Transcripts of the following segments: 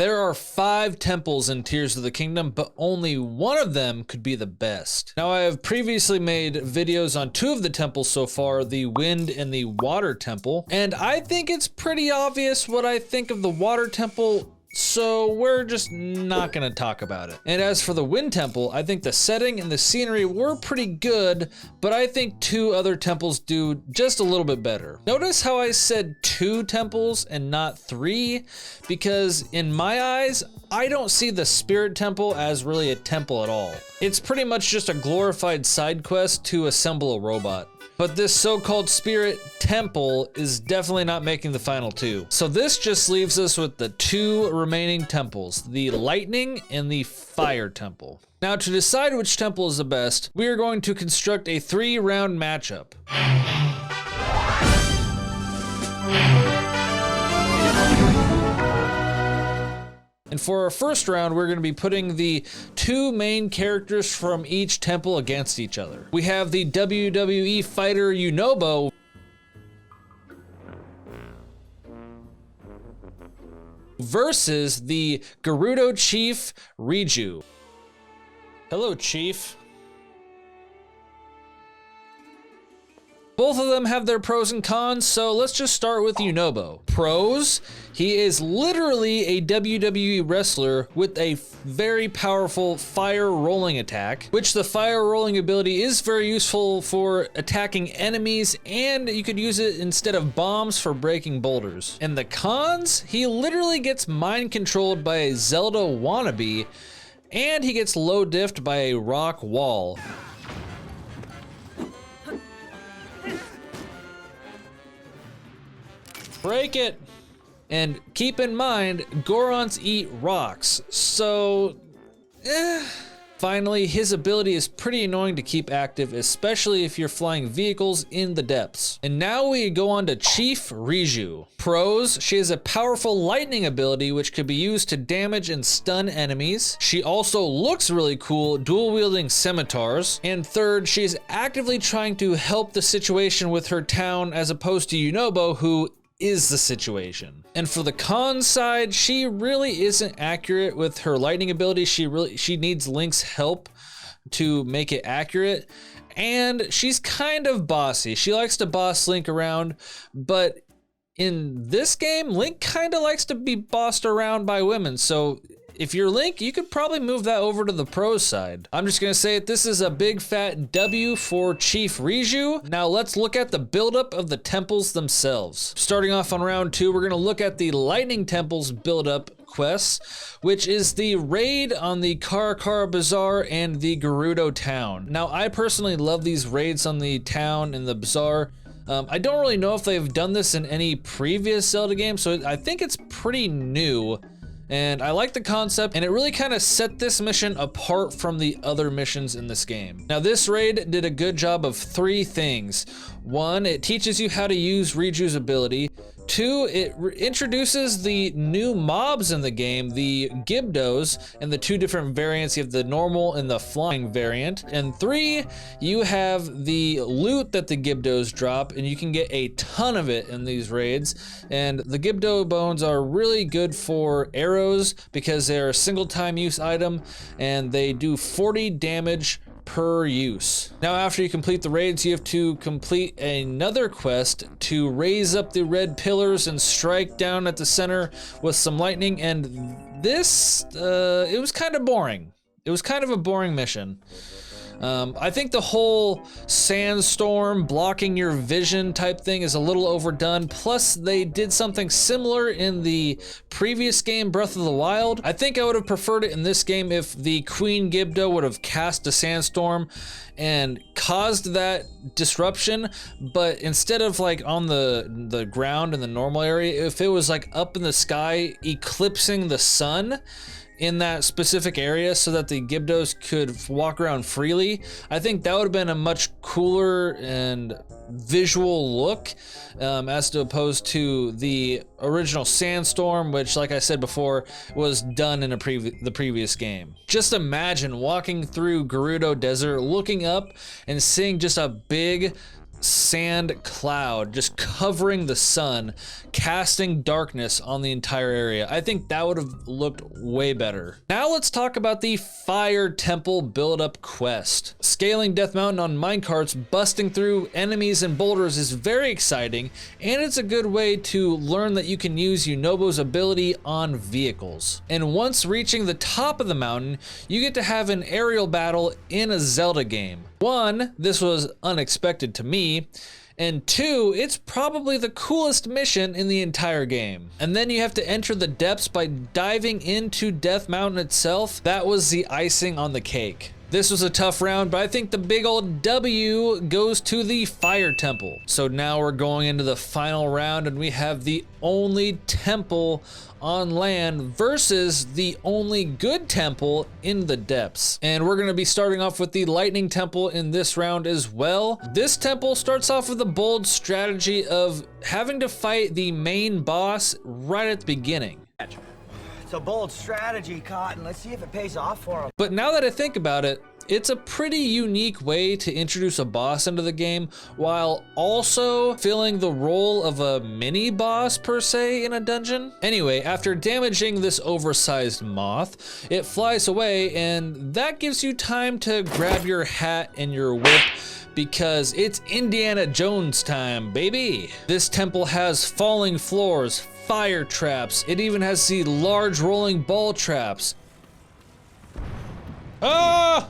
There are 5 temples in Tears of the Kingdom, but only one of them could be the best. Now, I have previously made videos on 2 of the temples so far, the Wind and the Water Temple, and I think it's pretty obvious what I think of the Water Temple, so we're just not gonna talk about it. And as for the Wind Temple, I think the setting and the scenery were pretty good, but I think 2 other temples do just a little bit better. Notice how I said 2 temples and not 3, because in my eyes, I don't see the Spirit Temple as really a temple at all. It's pretty much just a glorified side quest to assemble a robot. But this so-called Spirit Temple is definitely not making the final 2. So this just leaves us with the 2 remaining temples, the Lightning and the Fire Temple. Now, to decide which temple is the best, we are going to construct a 3-round matchup. And for our first round, we're going to be putting the 2 main characters from each temple against each other. We have the WWE fighter Yunobo versus the Gerudo Chief Riju. Hello, Chief. Both of them have their pros and cons, so let's just start with Yunobo. Pros, he is literally a WWE wrestler with a very powerful fire rolling attack, which the fire rolling ability is very useful for attacking enemies, and you could use it instead of bombs for breaking boulders. And the cons, he literally gets mind controlled by a Zelda wannabe, and he gets low diffed by a rock wall. Break it! And keep in mind, Gorons eat rocks, so Finally, his ability is pretty annoying to keep active, especially if you're flying vehicles in the depths. And now we go on to Chief Riju. Pros, she has a powerful lightning ability which could be used to damage and stun enemies. She also looks really cool, dual wielding scimitars. And third, she's actively trying to help the situation with her town as opposed to Yunobo, who is the situation. And for the con side, she really isn't accurate with her lightning ability. She needs Link's help to make it accurate. And she's kind of bossy. She likes to boss Link around, but in this game, Link kind of likes to be bossed around by women. So if you're Link, you could probably move that over to the pros side. I'm just gonna say it, this is a big fat W for Chief Riju. Now let's look at the buildup of the temples themselves. Starting off on round 2, we're gonna look at the Lightning Temples buildup quests, which is the raid on the Karakara Bazaar and the Gerudo Town. Now I personally love these raids on the town and the bazaar. I don't really know if they've done this in any previous Zelda game, so I think it's pretty new. And I like the concept, and it really kind of set this mission apart from the other missions in this game. Now this raid did a good job of 3 things. 1, it teaches you how to use Riju's ability. 2, it introduces the new mobs in the game, the Gibdos, and the 2 different variants. You have the normal and the flying variant. And 3, you have the loot that the Gibdos drop, and you can get a ton of it in these raids. And the Gibdo bones are really good for arrows because they're a single time use item, and they do 40 damage per use. Now after you complete the raids, you have to complete another quest to raise up the red pillars and strike down at the center with some lightning, and this, it was kind of boring. It was kind of a boring mission. I think the whole sandstorm blocking your vision type thing is a little overdone. Plus, they did something similar in the previous game, Breath of the Wild. I think I would have preferred it in this game if the Queen Gibdo would have cast a sandstorm and caused that disruption, but instead of like on the ground in the normal area, if it was like up in the sky eclipsing the sun in that specific area so that the Gibdos could walk around freely, I think that would have been a much cooler and visual look as opposed to the original sandstorm, which, like I said before, was done in the previous game. Just imagine walking through Gerudo Desert, looking up and seeing just a big sand cloud just covering the sun, casting darkness on the entire area. I think that would have looked way better. Now let's talk about the Fire Temple build-up quest. Scaling Death Mountain on minecarts, busting through enemies and boulders is very exciting, and it's a good way to learn that you can use Yunobo's ability on vehicles. And once reaching the top of the mountain, you get to have an aerial battle in a Zelda game. One, this was unexpected to me, and two, it's probably the coolest mission in the entire game. And then you have to enter the depths by diving into Death Mountain itself. That was the icing on the cake. This was a tough round, but I think the big old W goes to the Fire Temple. So now we're going into the final round, and we have the only temple on land versus the only good temple in the depths. And we're gonna be starting off with the Lightning Temple in this round as well. This temple starts off with a bold strategy of having to fight the main boss right at the beginning. It's a bold strategy, Cotton. Let's see if it pays off for him. But now that I think about it, it's a pretty unique way to introduce a boss into the game while also filling the role of a mini boss per se in a dungeon. Anyway, after damaging this oversized moth, it flies away, and that gives you time to grab your hat and your whip because it's Indiana Jones time, baby. This temple has falling floors, fire traps. It even has the large rolling ball traps. Ah!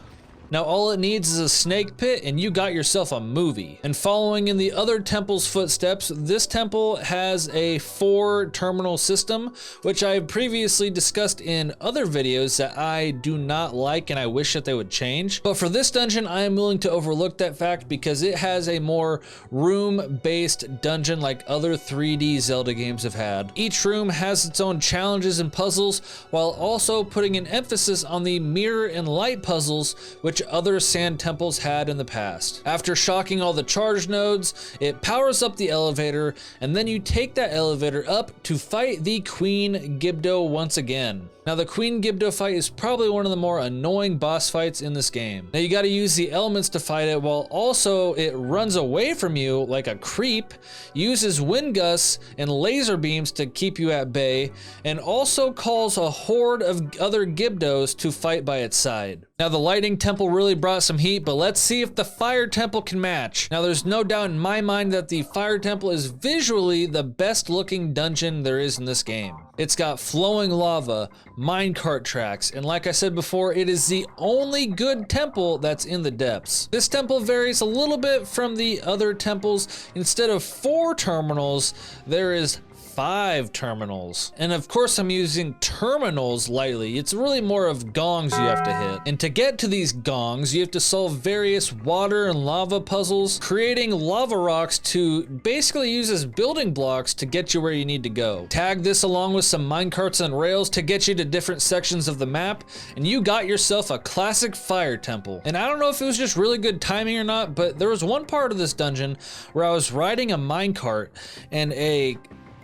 Now all it needs is a snake pit and you got yourself a movie. And following in the other temple's footsteps, this temple has a 4-terminal system, which I previously discussed in other videos that I do not like and I wish that they would change. But for this dungeon, I am willing to overlook that fact because it has a more room-based dungeon like other 3D Zelda games have had. Each room has its own challenges and puzzles, while also putting an emphasis on the mirror and light puzzles, which other sand temples had in the past. After shocking all the charge nodes, it powers up the elevator, and then you take that elevator up to fight the Queen Gibdo once again. Now the Queen Gibdo fight is probably one of the more annoying boss fights in this game. Now you gotta use the elements to fight it, while also it runs away from you like a creep, uses wind gusts and laser beams to keep you at bay, and also calls a horde of other Gibdos to fight by its side. Now the Lightning Temple really brought some heat, but let's see if the Fire Temple can match. Now there's no doubt in my mind that the Fire Temple is visually the best looking dungeon there is in this game. It's got flowing lava, minecart tracks, and like I said before, it is the only good temple that's in the depths. This temple varies a little bit from the other temples. Instead of 4 terminals, there is 5 terminals. And of course I'm using terminals lightly. It's really more of gongs you have to hit. And to get to these gongs, you have to solve various water and lava puzzles, creating lava rocks to basically use as building blocks to get you where you need to go. Tag this along with some minecarts and rails to get you to different sections of the map, and you got yourself a classic Fire Temple. And I don't know if it was just really good timing or not, but there was one part of this dungeon where I was riding a minecart and a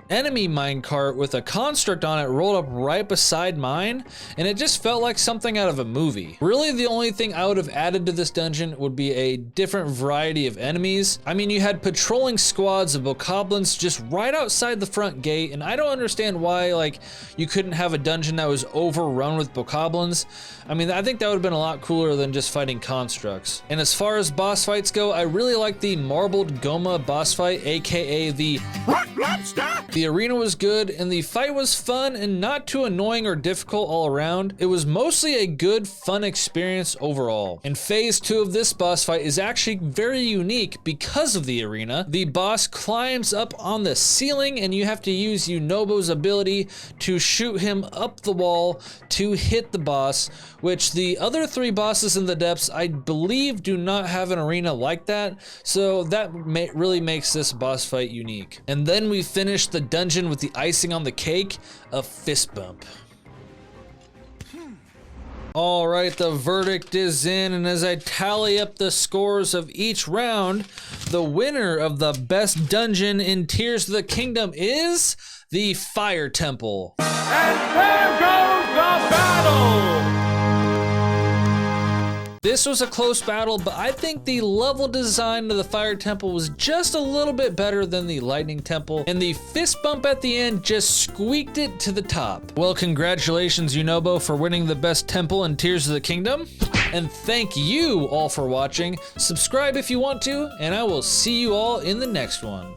enemy minecart with a construct on it rolled up right beside mine, and it just felt like something out of a movie. Really, the only thing I would have added to this dungeon would be a different variety of enemies. I mean, you had patrolling squads of bokoblins just right outside the front gate, and I don't understand why like you couldn't have a dungeon that was overrun with bokoblins. I mean, I think that would have been a lot cooler than just fighting constructs. And as far as boss fights go, I really like the Marbled Goma boss fight, aka the Lobster. The arena was good, and the fight was fun and not too annoying or difficult all around. It was mostly a good, fun experience overall. And phase 2 of this boss fight is actually very unique because of the arena. The boss climbs up on the ceiling, and you have to use Yunobo's ability to shoot him up the wall to hit the boss, which the other 3 bosses in the depths, I believe, do not have an arena like that. So that really makes this boss fight unique. And then we finished the dungeon with the icing on the cake, a fist bump. All right, the verdict is in, and as I tally up the scores of each round, the winner of the best dungeon in Tears of the Kingdom is the Fire Temple. And there goes the battle! This was a close battle, but I think the level design of the Fire Temple was just a little bit better than the Lightning Temple, and the fist bump at the end just squeaked it to the top. Well, congratulations, Yunobo, for winning the best temple in Tears of the Kingdom. And thank you all for watching. Subscribe if you want to, and I will see you all in the next one.